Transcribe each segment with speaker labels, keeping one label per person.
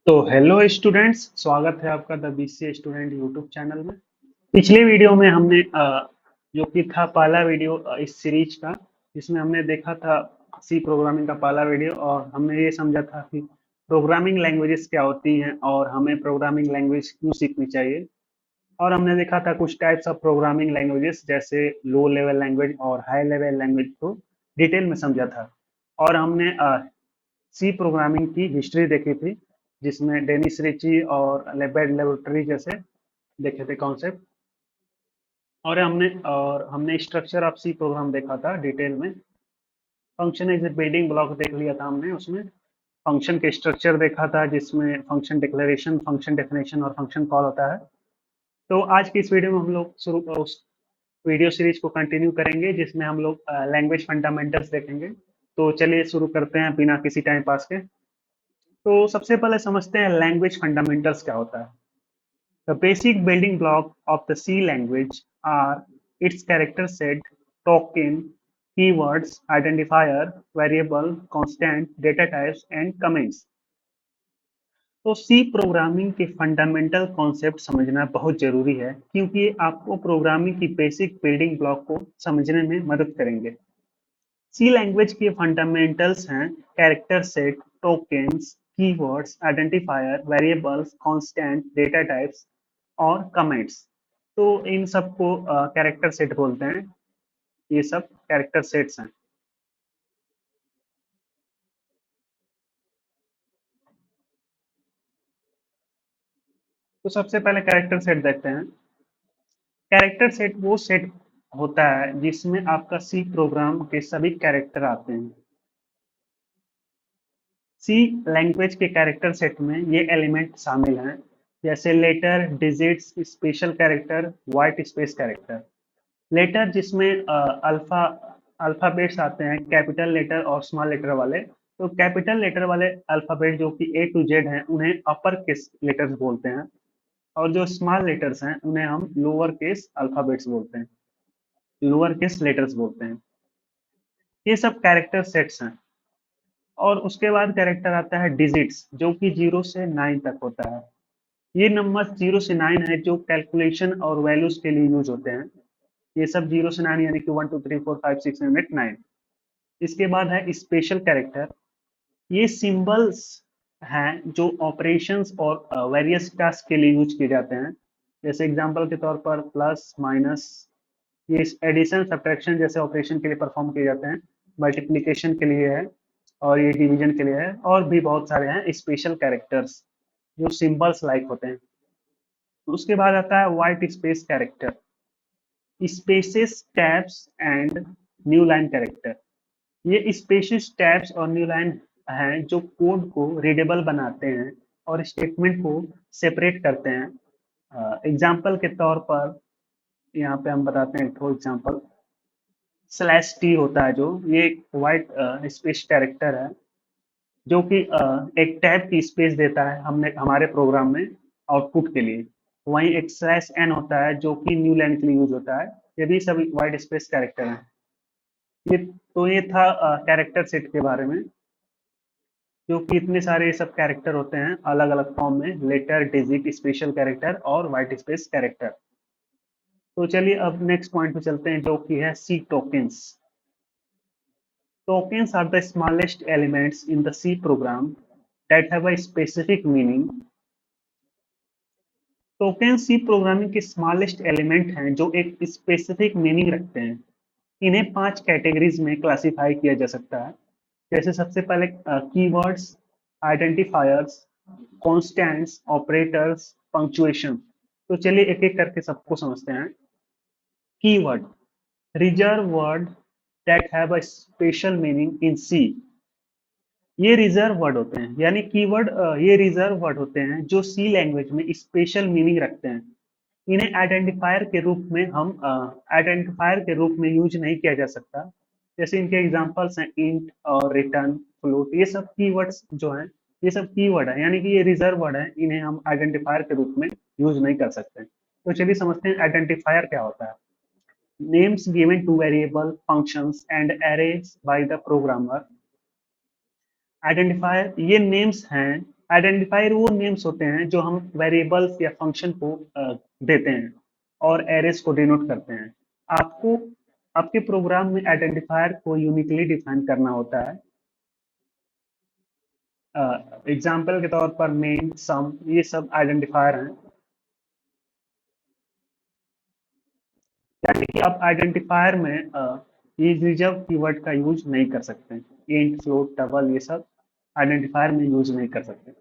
Speaker 1: तो hello students, स्वागत है आपका the BCA student YouTube channel में। पिछले वीडियो में हमने जो कि था पहला वीडियो इस सीरीज का, जिसमें हमने देखा था सी प्रोग्रामिंग का पहला वीडियो, और हमने ये समझा था कि प्रोग्रामिंग लैंग्वेजेस क्या होती हैं और हमें प्रोग्रामिंग लैंग्वेज क्यों सीखनी चाहिए। और हमने देखा था कुछ टाइप्स ऑफ प्रोग्रामिंग लैंग्वेजेस जैसे लो लेवल लैंग्वेज और हाई लेवल लैंग्वेज को डिटेल में समझा था। और हमने सी प्रोग्रामिंग की हिस्ट्री देखी थी, जिसमें डेनिस रिची और लेबेड लेबोरेटरी जैसे देखे थे कॉन्सेप्ट। और हमने स्ट्रक्चर ऑफ सी प्रोग्राम देखा था डिटेल में। Function as a building block देख लिया था हमने उसमें। फंक्शन के स्ट्रक्चर देखा था, जिसमें फंक्शन डिक्लेरेशन, फंक्शन डेफिनेशन और फंक्शन कॉल होता है। तो आज की इस वीडियो में हम लोग शुरू उस वीडियो सीरीज को कंटिन्यू करेंगे, जिसमें हम लोग लैंग्वेज फंडामेंटल्स देखेंगे। तो चलिए शुरू करते हैं बिना किसी टाइम पास के। तो सबसे पहले समझते हैं लैंग्वेज फंडामेंटल्स क्या होता है। The basic building block of the C language are its character set, token, keywords, identifier, variable, constant, data types and comments। तो सी प्रोग्रामिंग के फंडामेंटल कॉन्सेप्ट समझना बहुत जरूरी है, क्योंकि ये आपको प्रोग्रामिंग की बेसिक बिल्डिंग ब्लॉक को समझने में मदद करेंगे। सी लैंग्वेज के फंडामेंटल्स हैं character set, tokens, keywords, identifier, variables, constant, data types और कमेंट्स। तो इन सबको कैरेक्टर सेट बोलते हैं। ये सब कैरेक्टर सेट्स हैं। तो सबसे पहले कैरेक्टर सेट देखते हैं। कैरेक्टर सेट वो सेट होता है जिसमें आपका सी प्रोग्राम के सभी कैरेक्टर आते हैं। सी लैंग्वेज के कैरेक्टर सेट में ये एलिमेंट शामिल हैं, जैसे letter, digits, special character, white space character. Letter जिसमें अल्फा अल्फाबेट्स आते हैं, कैपिटल लेटर और स्मॉल लेटर वाले। तो कैपिटल लेटर वाले अल्फाबेट जो कि ए टू जेड हैं, उन्हें अपर केस लेटर्स बोलते हैं। और जो स्मॉल लेटर्स हैं, उन्हें हम लोअर केस अल्फाबेट्स बोलते हैं, लोअर केस लेटर्स बोलते हैं। ये सब कैरेक्टर सेट्स हैं। और उसके बाद कैरेक्टर आता है डिजिट्स, जो कि 0 से 9 तक होता है। ये नंबर 0 से 9 है जो कैलकुलेशन और वैल्यूज के लिए यूज होते हैं। ये सब 0 से 9 यानी कि 1 2 3 4 5 6 7 8 9। इसके बाद है स्पेशल कैरेक्टर। ये सिंबल्स हैं जो ऑपरेशंस और वेरियस टास्क के लिए यूज किए जाते हैं। जैसे एग्जांपल के तौर पर प्लस, माइनस, ये एडिशन सब्ट्रैक्शन जैसे ऑपरेशन के लिए परफॉर्म किए जाते हैं। मल्टीप्लिकेशन के लिए है, और ये डिवीजन के लिए है, और भी बहुत सारे हैं स्पेशल कैरेक्टर्स जो सिंबल्स लाइक होते हैं। उसके बाद आता है white space character, spaces, tabs and new line character. ये स्पेसेस, टैब्स और न्यू लाइन हैं जो कोड को रीडेबल बनाते हैं और स्टेटमेंट को सेपरेट करते हैं। एग्जाम्पल के तौर पर यहाँ पे हम बताते हैं फॉर एग्जाम्पल, स्लैश टी होता है जो ये वाइट स्पेस कैरेक्टर है, जो कि एक टैब की स्पेस देता है हमने हमारे प्रोग्राम में आउटपुट के लिए। वहीं एक स्लैश एन होता है जो कि न्यू लाइन के लिए यूज होता है। ये भी सभी वाइट स्पेस कैरेक्टर हैं। ये था कैरेक्टर सेट के बारे में, जो कि इतने सारे सब कैरेक्टर होते हैं अलग अलग फॉर्म में, लेटर, डिजिट, स्पेशल कैरेक्टर और वाइट स्पेस कैरेक्टर। तो चलिए अब नेक्स्ट पॉइंट पे चलते हैं, जो कि है सी tokens. Tokens are the smallest elements in the C program that have a specific meaning। Token C programming के स्मॉलेस्ट एलिमेंट हैं जो एक स्पेसिफिक मीनिंग रखते हैं। इन्हें 5 कैटेगरीज में क्लासिफाई किया जा सकता है। जैसे सबसे पहले keywords, identifiers, constants, operators, punctuation. तो चलिए एक एक करके सबको समझते हैं। Keyword, reserve word that have a special meaning in C. ये रिजर्व वर्ड होते हैं, यानी कीवर्ड ये रिजर्व वर्ड होते हैं जो सी लैंग्वेज में स्पेशल मीनिंग रखते हैं। इन्हें आइडेंटिफायर के रूप में यूज नहीं किया जा सकता। जैसे इनके एग्जांपल्स हैं इंट और रिटर्न, फ्लोट। ये सब कीवर्ड्स जो हैं, ये सब कीवर्ड है, यानी कि ये रिजर्व वर्ड है, इन्हें हम आइडेंटिफायर के रूप में यूज नहीं कर सकते। तो चलिए समझते हैं आइडेंटिफायर क्या होता है। Names given two variable, functions and arrays by the programmer. Identifier ये नेम्स हैं आइडेंटिफायर वो नेम्स होते हैं जो हम वेरिएबल्स या फंक्शन को देते हैं और एरेस को डिनोट करते हैं। आपको आपके प्रोग्राम में आइडेंटिफायर को यूनिकली डिफाइन करना होता है। एग्जाम्पल के तौर पर नेम, सम, ये सब आइडेंटिफायर हैं। यानी कि आप आइडेंटिफायर में ये रिजर्व कीवर्ड का यूज नहीं कर सकते। इंट, फ्लोट, डबल, ये सब आइडेंटिफायर में यूज नहीं कर सकते।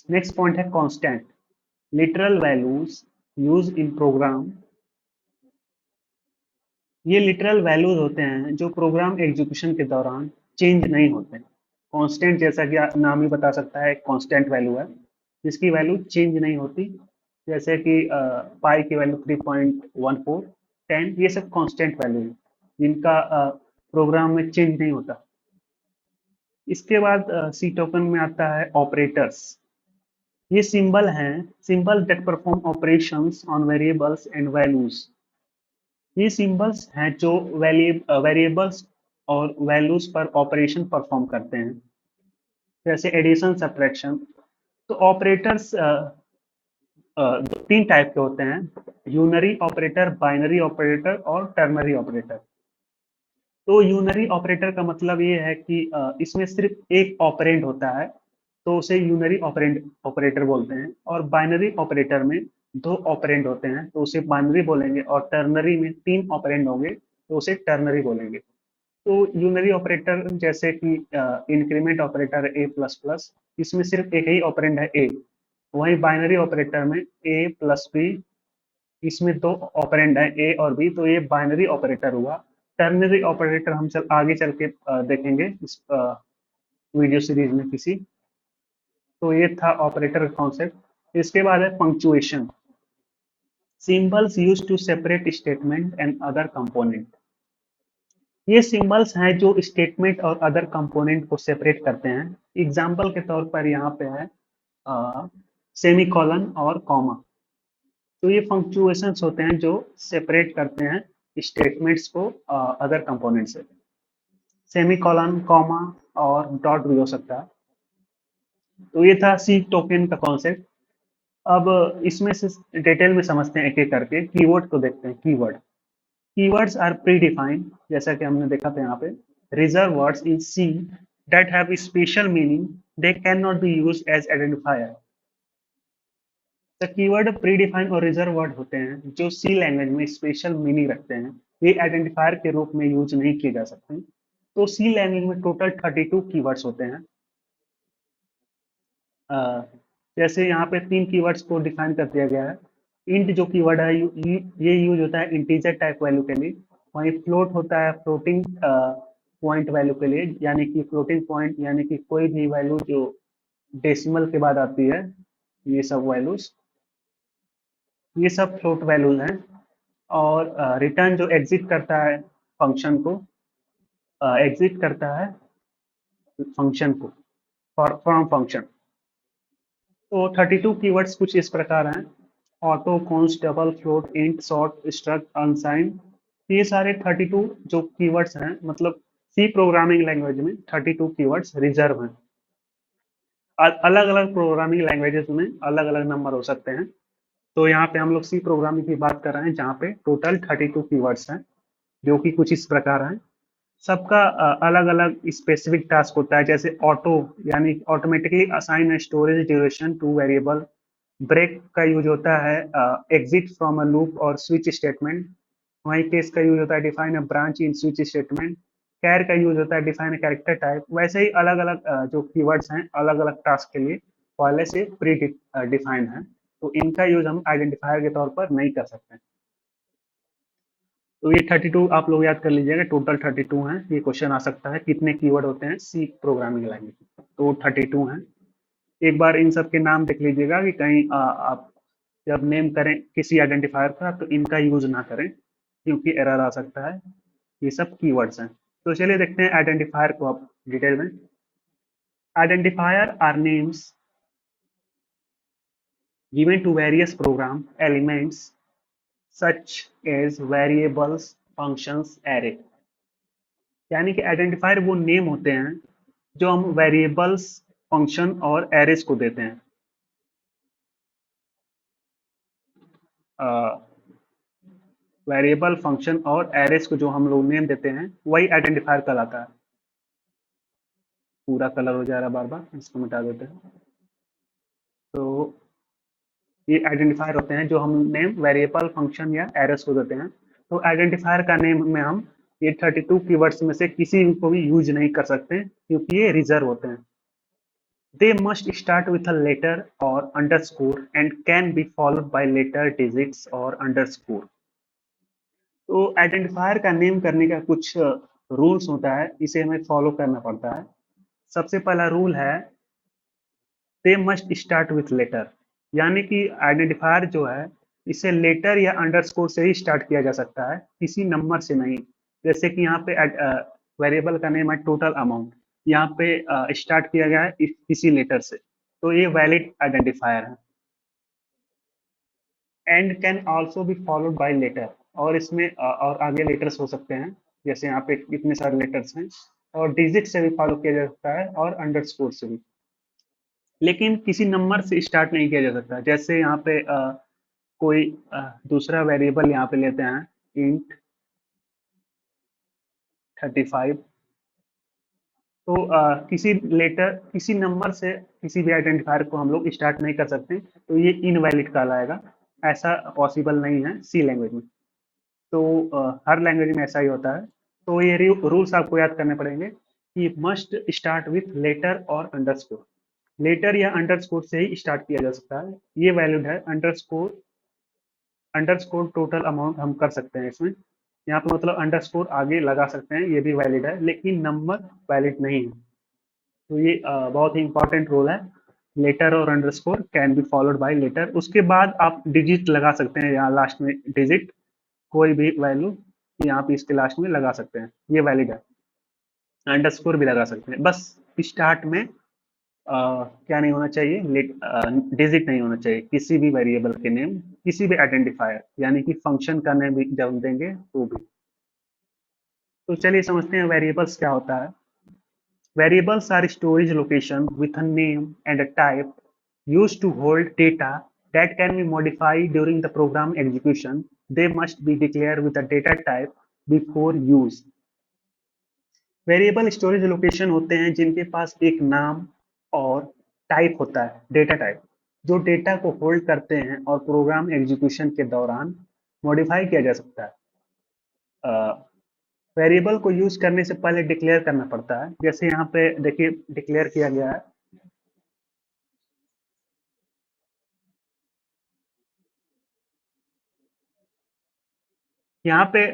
Speaker 1: नेक्स्ट पॉइंट है constant. Literal values use in program. ये लिटरल वैल्यूज होते हैं जो प्रोग्राम एग्जीक्यूशन के दौरान चेंज नहीं होते। कांस्टेंट जैसा कि नाम ही बता सकता है, कांस्टेंट वैल्यू है जिसकी वैल्यू चेंज नहीं होती। जैसे कि पाई की वैल्यू 3.14, 10, ये सब कांस्टेंट वैल्यू है जिनका प्रोग्राम में चेंज नहीं होता। इसके बाद सी टोकन में आता है ऑपरेटर्स। ये सिंबल हैं, symbol that perform operations on variables and values. ये सिंबल्स हैं जो वेरिएबल्स और वैल्यूज पर ऑपरेशन परफॉर्म करते हैं, जैसे एडिशन, सब्ट्रैक्शन। तो ऑपरेटर्स तीन टाइप के होते हैं: यूनरी ऑपरेटर, बाइनरी ऑपरेटर और टर्नरी ऑपरेटर। तो यूनरी ऑपरेटर का मतलब ये है कि इसमें सिर्फ एक ऑपरेंड होता है, तो उसे यूनरी ऑपरेंड ऑपरेटर बोलते हैं। और बाइनरी ऑपरेटर में दो ऑपरेंड होते हैं तो उसे बाइनरी बोलेंगे, और टर्नरी में तीन ऑपरेंड होंगे तो उसे टर्नरी बोलेंगे। तो यूनरी ऑपरेटर जैसे कि इंक्रीमेंट ऑपरेटर ए प्लस प्लस, इसमें सिर्फ एक ही ऑपरेंड है ए। वहीं बाइनरी ऑपरेटर में ए प्लस बी, इसमें दो ऑपरेंड है ए और बी, तो ये बाइनरी ऑपरेटर हुआ। टर्नरी ऑपरेटर हम आगे चल के देखेंगे इस वीडियो सीरीज में किसी। तो ये था ऑपरेटर कॉन्सेप्ट। इसके बाद है punctuation. Symbols use to separate statement and other component. ये सिंबल्स हैं जो स्टेटमेंट और अदर कंपोनेंट को सेपरेट करते हैं। एग्जाम्पल के तौर पर यहाँ पे है सेमीकोलन और कॉमा। तो ये पंक्चुएशंस होते हैं जो सेपरेट करते हैं स्टेटमेंट्स को अदर कंपोनेंट से। सेमीकोलन, कॉमा और डॉट भी हो सकता है। तो ये था सी टोकन का कॉन्सेप्ट। अब इसमें से डिटेल में समझते हैं एक एक करके। कीवर्ड को देखते हैं। Keyword, keywords are predefined, जैसा कि हमने देखा था यहाँ पे। Reserve words in C that have special meaning, they can not be use as identifier. तो कीवर्ड प्री डिफाइंड और रिजर्व वर्ड होते हैं जो सी लैंग्वेज में स्पेशल मीनिंग रखते हैं। ये आइडेंटिफायर के रूप में यूज नहीं किए जा सकते। तो सी लैंग्वेज में टोटल 32 कीवर्ड्स होते हैं। अ, जैसे यहाँ पे तीन कीवर्ड्स को डिफाइन कर दिया गया है। इंट जो कीवर्ड है ये यूज होता है इंटीजर टाइप वैल्यू के लिए। वहीं फ्लोट होता है फ्लोटिंग पॉइंट वैल्यू के लिए, यानी कि फ्लोटिंग पॉइंट यानी कि कोई भी वैल्यू जो डेसिमल के बाद आती है, ये सब वैल्यूज, ये सब फ्लोट वैल्यूज हैं। और रिटर्न जो एग्जिट करता है फंक्शन को, एग्जिट करता है फंक्शन को, फ्रॉम फंक्शन। तो 32 कीवर्ड्स कुछ इस प्रकार हैं: auto, cons, double, float, int, short, struct, अनसाइन। ये सारे 32 जो कीवर्ड्स हैं, मतलब सी प्रोग्रामिंग लैंग्वेज में 32 कीवर्ड्स रिजर्व हैं। अलग अलग प्रोग्रामिंग लैंग्वेजेस में अलग अलग नंबर हो सकते हैं। तो यहाँ पे हम लोग सी प्रोग्रामिंग की बात कर रहे हैं जहाँ पे टोटल 32 कीवर्ड्स हैं, जो कि कुछ इस प्रकार हैं। सबका अलग अलग स्पेसिफिक टास्क होता है। जैसे ऑटो यानी automatically assign storage duration to variable. Break का यूज होता है एग्जिट फ्रॉम अ लूप और स्विच स्टेटमेंट। वहीं केस का यूज होता है define a branch in switch statement. Char का यूज होता है डिफाइन अ कैरेक्टर टाइप। वैसे ही अलग अलग जो कीवर्ड्स हैं अलग अलग टास्क के लिए पहले से प्री डिफाइंड है, तो इनका यूज हम आइडेंटिफायर के तौर पर नहीं कर सकते। तो ये 32 आप लोग याद कर लीजिएगा, टोटल 32 हैं। ये क्वेश्चन आ सकता है कितने कीवर्ड होते हैं सी प्रोग्रामिंग लैंग्वेज में, तो 32 हैं। एक बार इन सब के नाम देख लीजिएगा कि कहीं आप जब नेम करें किसी आइडेंटिफायर का तो इनका यूज ना करें, क्योंकि एरर आ सकता है। ये सब कीवर्ड्स हैं। तो चलिए देखते हैं आइडेंटिफायर को आप डिटेल में। Identifier are names given to various program elements such as variables, functions, array। यानी कि आइडेंटिफायर वो नेम होते हैं जो हम वेरिएबल्स फंक्शन और एरेज को देते हैं। वेरिएबल, फंक्शन और एरेज को जो हम लोग नेम देते हैं वही आइडेंटिफायर कहलाता है। पूरा कलर हो जा रहा है बार बार, इसको मिटा देते हैं। तो ये आइडेंटिफायर होते हैं जो हम नेम वेरिएबल, फंक्शन या एरेज को देते हैं। तो आइडेंटिफायर का नेम में हम ये 32 कीवर्ड्स में से किसी को भी यूज नहीं कर सकते क्योंकि ये रिजर्व होते हैं। They must start with a letter or underscore and can be followed by letter, digits or underscore. तो आइडेंटिफायर का नेम करने का कुछ रूल्स होता है, इसे हमें फॉलो करना पड़ता है। सबसे पहला रूल है they must start with letter, यानी कि आइडेंटिफायर जो है इसे लेटर या अंडरस्कोर से ही स्टार्ट किया जा सकता है, किसी नंबर से नहीं। जैसे कि यहाँ पे वेरिएबल का नेम है टोटल अमाउंट, यहाँ पे स्टार्ट किया गया है किसी लेटर से, तो ये वैलिड आइडेंटिफायर है। And can also be followed by letter, और इसमें और आगे लेटर्स हो सकते हैं, जैसे यहाँ पे इतने सारे लेटर्स हैं। और डिजिट से भी फॉलो किया जा सकता है और अंडरस्कोर से भी, लेकिन किसी नंबर से स्टार्ट नहीं किया जा सकता। जैसे यहाँ पे कोई दूसरा वेरिएबल यहाँ पे लेते हैं इंट 35, तो किसी लेटर, किसी नंबर से किसी भी आइडेंटिफायर को हम लोग स्टार्ट नहीं कर सकते, तो ये इनवैलिड कहलाएगा। ऐसा पॉसिबल नहीं है सी लैंग्वेज में। तो हर लैंग्वेज में ऐसा ही होता है। तो ये रूल्स आपको याद करने पड़ेंगे कि मस्ट स्टार्ट विथ लेटर और अंडरस्कोर। लेटर या अंडरस्कोर से ही स्टार्ट किया जा सकता है, ये वैलिड है। अंडरस्कोर, अंडरस्कोर टोटल अमाउंट हम कर सकते हैं इसमें, यहाँ पे मतलब अंडरस्कोर आगे लगा सकते हैं, ये भी वैलिड है, लेकिन नंबर वैलिड नहीं है। तो ये बहुत ही इंपॉर्टेंट रूल है। लेटर और underscore can be followed by letter. उसके बाद आप डिजिट लगा सकते हैं, यहाँ लास्ट में डिजिट, कोई भी वैल्यू यहाँ पे इसके लास्ट में लगा सकते हैं, ये वैलिड है। अंडरस्कोर भी लगा सकते हैं, बस स्टार्ट में क्या नहीं होना चाहिए, डिजिट नहीं होना चाहिए किसी भी वेरिएबल के नेम, किसी भी आइडेंटिफायर, यानी कि फंक्शन का नेम भी जब देंगे तो भी। तो चलिए समझते हैं वेरिएबल्स क्या होता है। Variables are storage location with a name and a type used to hold data that can be modified during the program execution. They must be declared with a data type before use. Variable storage location होते हैं जिनके पास एक नाम और type होता है, data type, जो data को होल्ड करते हैं और प्रोग्राम एग्जीक्यूशन के दौरान मॉडिफाई किया जा सकता है। वेरिएबल को यूज करने से पहले डिक्लेयर करना पड़ता है, जैसे यहाँ पे देखिए डिक्लेयर किया गया है। यहाँ पे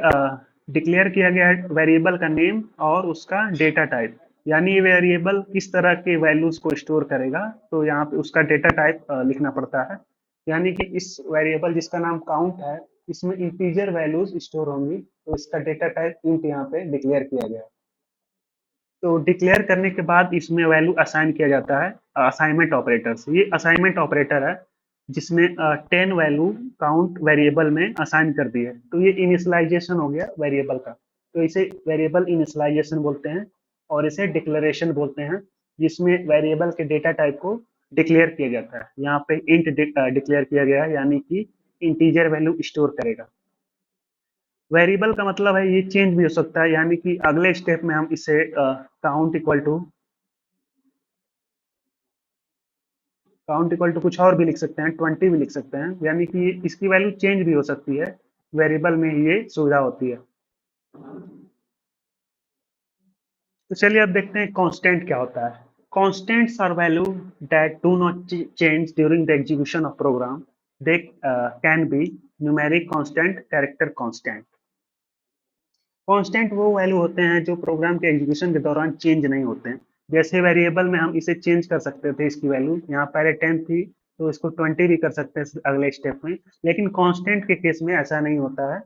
Speaker 1: डिक्लेयर किया गया है वेरिएबल का नेम और उसका डेटा टाइप, यानी ये वेरिएबल किस तरह के वैल्यूज को स्टोर करेगा, तो यहाँ पे उसका डेटा टाइप लिखना पड़ता है। यानी कि इस वेरिएबल जिसका नाम काउंट है, इसमें इंटीजर वैल्यूज स्टोर होंगी, तो इसका डेटा टाइप इंट यहाँ पे डिक्लेयर किया गया है। तो डिक्लेयर करने के बाद इसमें वैल्यू असाइन किया जाता है असाइनमेंट ऑपरेटर से। ये असाइनमेंट ऑपरेटर है जिसने 10 वैल्यू काउंट वेरिएबल में असाइन कर दी है, तो ये इनिशियलाइजेशन हो गया वेरिएबल का, तो इसे वेरिएबल इनिशियलाइजेशन बोलते हैं। और इसे डिक्लेरेशन बोलते हैं, जिसमें वेरिएबल के डेटा टाइप को डिक्लेयर किया जाता है। यहाँ पे इंट डिक्लेयर किया गया है, यानी कि इंटीजर वैल्यू स्टोर करेगा। वेरिएबल का मतलब है ये चेंज भी हो सकता है, यानी कि अगले स्टेप में हम इसे काउंट इक्वल टू कुछ और भी लिख सकते हैं, 20 भी लिख सकते हैं, यानी कि इसकी वैल्यू चेंज भी हो सकती है। वेरिएबल में ये सुविधा होती है। तो चलिए अब देखते हैं कांस्टेंट क्या होता है। Constants are value that do not change during the execution of program. They can be numeric constant, character constant. Constant वो वैल्यू होते हैं जो प्रोग्राम के एग्जीक्यूशन के दौरान चेंज नहीं होते हैं। जैसे वेरिएबल में हम इसे चेंज कर सकते थे, इसकी वैल्यू यहाँ पहले 10 थी तो इसको 20 भी कर सकते हैं अगले स्टेप में, लेकिन कांस्टेंट के केस में ऐसा नहीं होता है।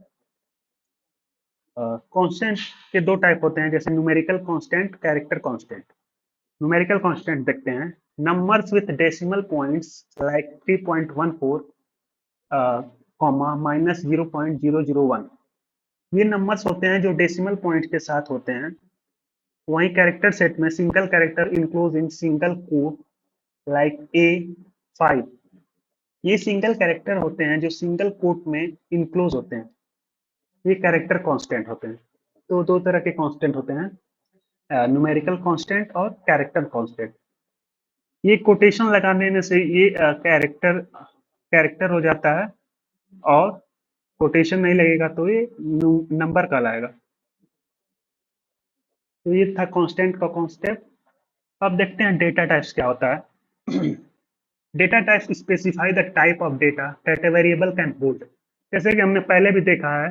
Speaker 1: कांस्टेंट के दो टाइप होते हैं, जैसे numerical constant, character constant. Numerical constant देखते हैं, numbers with decimal points like 3.14 comma minus 0.001। ये नंबर्स होते हैं जो डेसिमल पॉइंट के साथ होते हैं, वहीं कैरेक्टर सेट में single character include in single code like A5, ये सिंगल कैरेक्टर होते हैं जो सिंगल कोट में इंक्लोज होते हैं, ये कैरेक्टर कांस्टेंट होते हैं। तो दो तरह के कांस्टेंट होते हैं, न्यूमेरिकल कांस्टेंट और कैरेक्टर कांस्टेंट। ये कोटेशन लगा देने से ये कैरेक्टर कैरेक्टर हो जाता है, और कोटेशन नहीं लगेगा तो ये नंबर कहलाएगा। तो ये था कांस्टेंट का कॉन्सेप्ट। अब देखते हैं डेटा टाइप्स क्या होता है। Data types specify the type of data that a variable can hold. जैसे कि हमने पहले भी देखा है,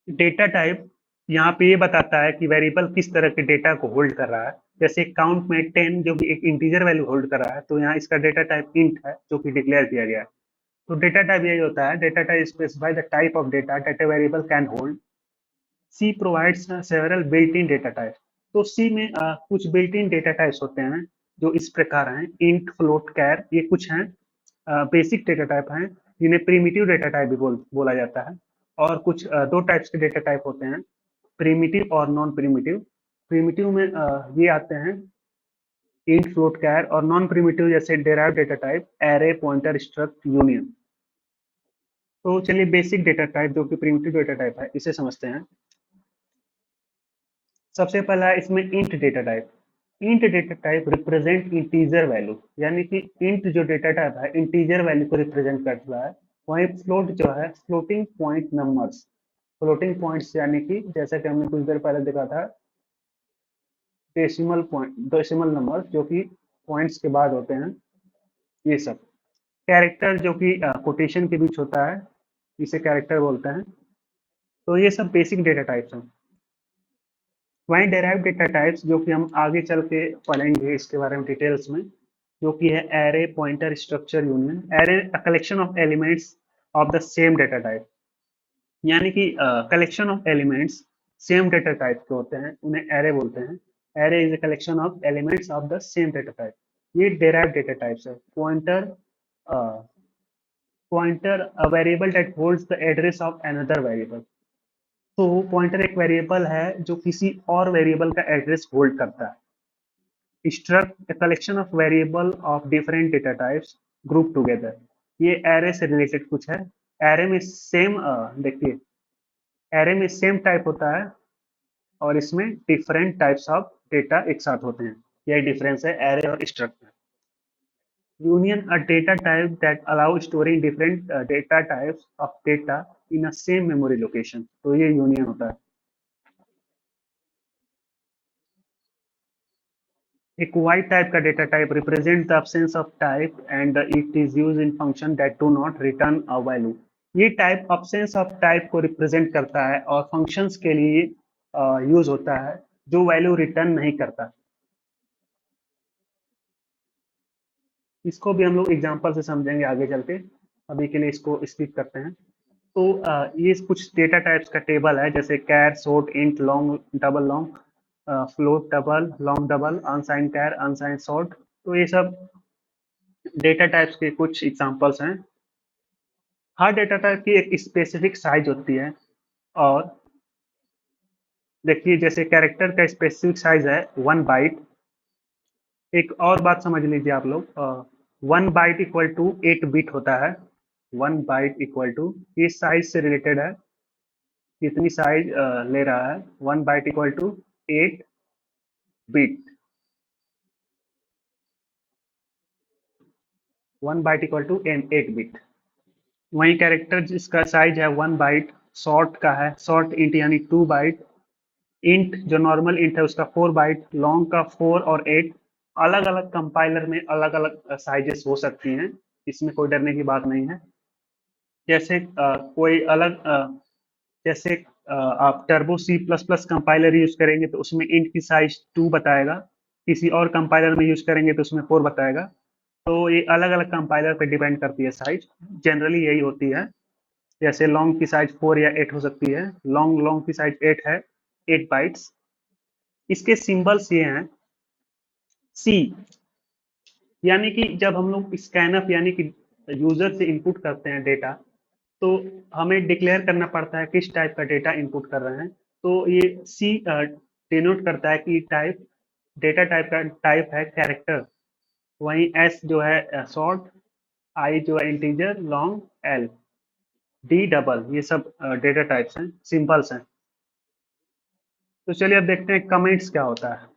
Speaker 1: डेटा टाइप यहाँ पे ये बताता है कि वेरिएबल किस तरह के डेटा को होल्ड कर रहा है। जैसे काउंट में 10 जो कि एक इंटीजर वैल्यू होल्ड कर रहा है, तो यहाँ इसका डेटा टाइप इंट है जो कि डिक्लेयर किया गया है। तो डेटा टाइप यही होता है, data type specify the type of data that a variable can hold. C provides several built in data type. तो सी में कुछ बिल्ट इन डेटा टाइप्स होते हैं जो इस प्रकार हैं, इंट, फ्लोट, कैर, ये कुछ हैं बेसिक डेटा टाइप हैं जिन्हें प्रिमिटिव डेटा टाइप भी बोला जाता है। और कुछ दो टाइप्स के डेटा टाइप होते हैं, प्रिमिटिव और नॉन प्रिमिटिव। प्रिमिटिव में ये आते हैं इंट, फ्लोट, कैर, और नॉन प्रिमिटिव जैसे derive data type array, pointer, struct, union. तो चलिए बेसिक डेटा टाइप जो कि प्रिमिटिव डेटा टाइप है इसे समझते हैं। सबसे पहला है इसमें int data type. Int data type represent integer value, यानी कि इंट जो डेटा टाइप है इंटीजर वैल्यू को रिप्रेजेंट करता है। वहीं फ्लोट जो है floating point numbers, floating points यानी कि जैसा कि हमने कुछ देर पहले देखा था डेसिमल पॉइंट, डेसिमल नंबर जो कि पॉइंट्स के बाद होते हैं, ये सब। कैरेक्टर जो कि कोटेशन के बीच होता है, इसे कैरेक्टर बोलते हैं। तो ये सब बेसिक डेटा टाइप्स हैं। वहीं डेराइव डेटा टाइप्स जो कि हम आगे चल के पढ़ेंगे इसके बारे में डिटेल्स में, जो कि है array, pointer, structure, union. Array a collection of elements of the same data type, यानी कि collection of elements same data type के होते हैं, उन्हें एरे बोलते हैं। Array is a collection of elements of the same data type, ये derive data types है। Pointer, pointer a variable that holds the address of another variable. तो pointer एक वेरिएबल है जो किसी और वेरिएबल का एड्रेस होल्ड करता है। struct a collection of variable of different data types group together, ये एरे से रिलेटेड कुछ है। एरे में सेम, देखिए एरे में सेम टाइप होता है और इसमें डिफरेंट टाइप्स ऑफ डेटा एक साथ होते हैं, यही डिफरेंस है एरे और स्ट्रक्ट में। Union a data type that allow storing different data types of data in a same memory location, तो ये यूनियन होता है। एक वाई टाइप का data type represent the absence of type and it is use in function that do not return a value. ये type absence of type को represent करता है और फंक्शंस के लिए यूज होता है जो वैल्यू रिटर्न नहीं करता। इसको भी हम लोग एग्जांपल से समझेंगे आगे चल के, अभी के लिए इसको स्किप करते हैं। तो ये कुछ डेटा टाइप्स का टेबल है, जैसे char, short, int, long, double long, float, double long, double, unsigned char, unsigned short. तो ये सब डेटा टाइप्स के कुछ एग्जांपल्स हैं। हर डेटा टाइप की एक स्पेसिफिक साइज होती है, और देखिए जैसे कैरेक्टर का स्पेसिफिक साइज है 1 बाइट। एक और बात समझ लीजिए आप लोग, 1 बाइट इक्वल टू 8 बिट होता है। 1 बाइट इक्वल टू, ये साइज से रिलेटेड है, कितनी साइज ले रहा है। 1 byte equal to 8 bit, 1 byte equal to 8 bit. वही कैरेक्टर जिसका साइज है 1 बाइट, शॉर्ट का है, शॉर्ट इंट यानी 2 बाइट। इंट जो नॉर्मल इंट है उसका 4 बाइट, लॉन्ग का 4 और 8। अलग अलग कंपाइलर में अलग अलग साइजेस हो सकती हैं, इसमें कोई डरने की बात नहीं है। जैसे कोई अलग जैसे आप Turbo C plus plus compiler use करेंगे तो उसमें इंट की साइज 2 बताएगा, किसी और कंपाइलर में यूज करेंगे तो उसमें 4 बताएगा। तो ये अलग अलग कंपाइलर पे डिपेंड करती है साइज, जनरली यही होती है। जैसे लॉन्ग की साइज 4 या 8 हो सकती है, लॉन्ग लॉन्ग की साइज 8 है, 8 बाइट्स। इसके सिंबल्स ये हैं, सी यानी कि जब हम लोग स्कैनअप यानी कि यूजर से इनपुट करते हैं डेटा, तो हमें डिक्लेयर करना पड़ता है किस टाइप का डेटा इनपुट कर रहे हैं। तो ये सी डिनोट करता है कि टाइप डेटा टाइप का टाइप है कैरेक्टर, वहीं एस जो है शॉर्ट, आई जो है integer, long, L D double, ये सब डेटा टाइप्स हैं, सिंबल्स हैं। तो चलिए अब देखते हैं कमेंट्स क्या होता है।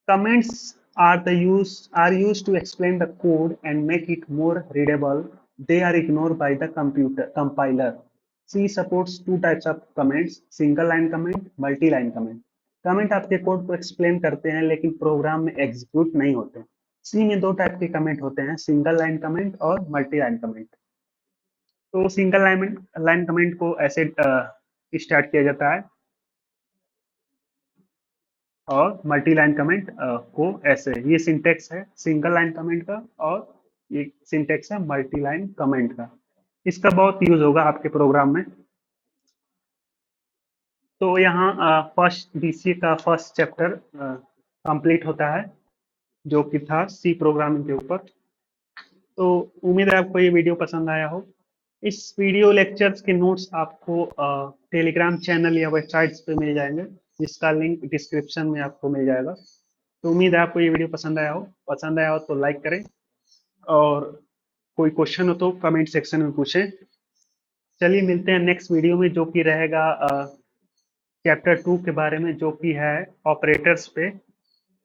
Speaker 1: Comments are used to explain the code and make it more readable. They are ignored by the compiler. C supports two types of comments: single line comment, multi line comment. Comment आपके code को explain करते हैं लेकिन programme में execute नहीं होते। सी में दो टाइप के कमेंट होते हैं: सिंगल लाइन कमेंट और मल्टी लाइन कमेंट। तो सिंगल लाइन लाइन कमेंट को ऐसे स्टार्ट किया जाता है और मल्टी लाइन कमेंट को ऐसे। ये सिंटेक्स है सिंगल लाइन कमेंट का और ये सिंटेक्स है मल्टी लाइन कमेंट का। इसका बहुत यूज होगा आपके प्रोग्राम में। तो यहाँ फर्स्ट बीसीए का फर्स्ट चैप्टर कंप्लीट होता है जो कि था सी प्रोग्रामिंग के ऊपर। तो उम्मीद है आपको ये वीडियो पसंद आया हो। इस वीडियो लेक्चर्स के नोट्स आपको टेलीग्राम चैनल या वेबसाइट्स पे मिल जाएंगे, जिसका लिंक डिस्क्रिप्शन में आपको मिल जाएगा। तो उम्मीद है आपको ये वीडियो पसंद आया हो तो लाइक करें, और कोई क्वेश्चन हो तो कमेंट सेक्शन में पूछें। चलिए मिलते हैं नेक्स्ट वीडियो में, जो कि रहेगा चैप्टर 2 के बारे में, जो कि है ऑपरेटर्स पे,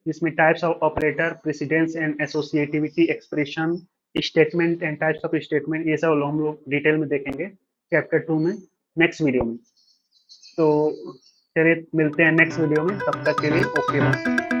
Speaker 1: जिसमें types of operator, precedence and associativity, expression, statement and types of statement, ये सब हम लोग डिटेल में देखेंगे चैप्टर 2 में नेक्स्ट वीडियो में। तो चलिए मिलते हैं नेक्स्ट वीडियो में, तब तक के लिए ओके बाय।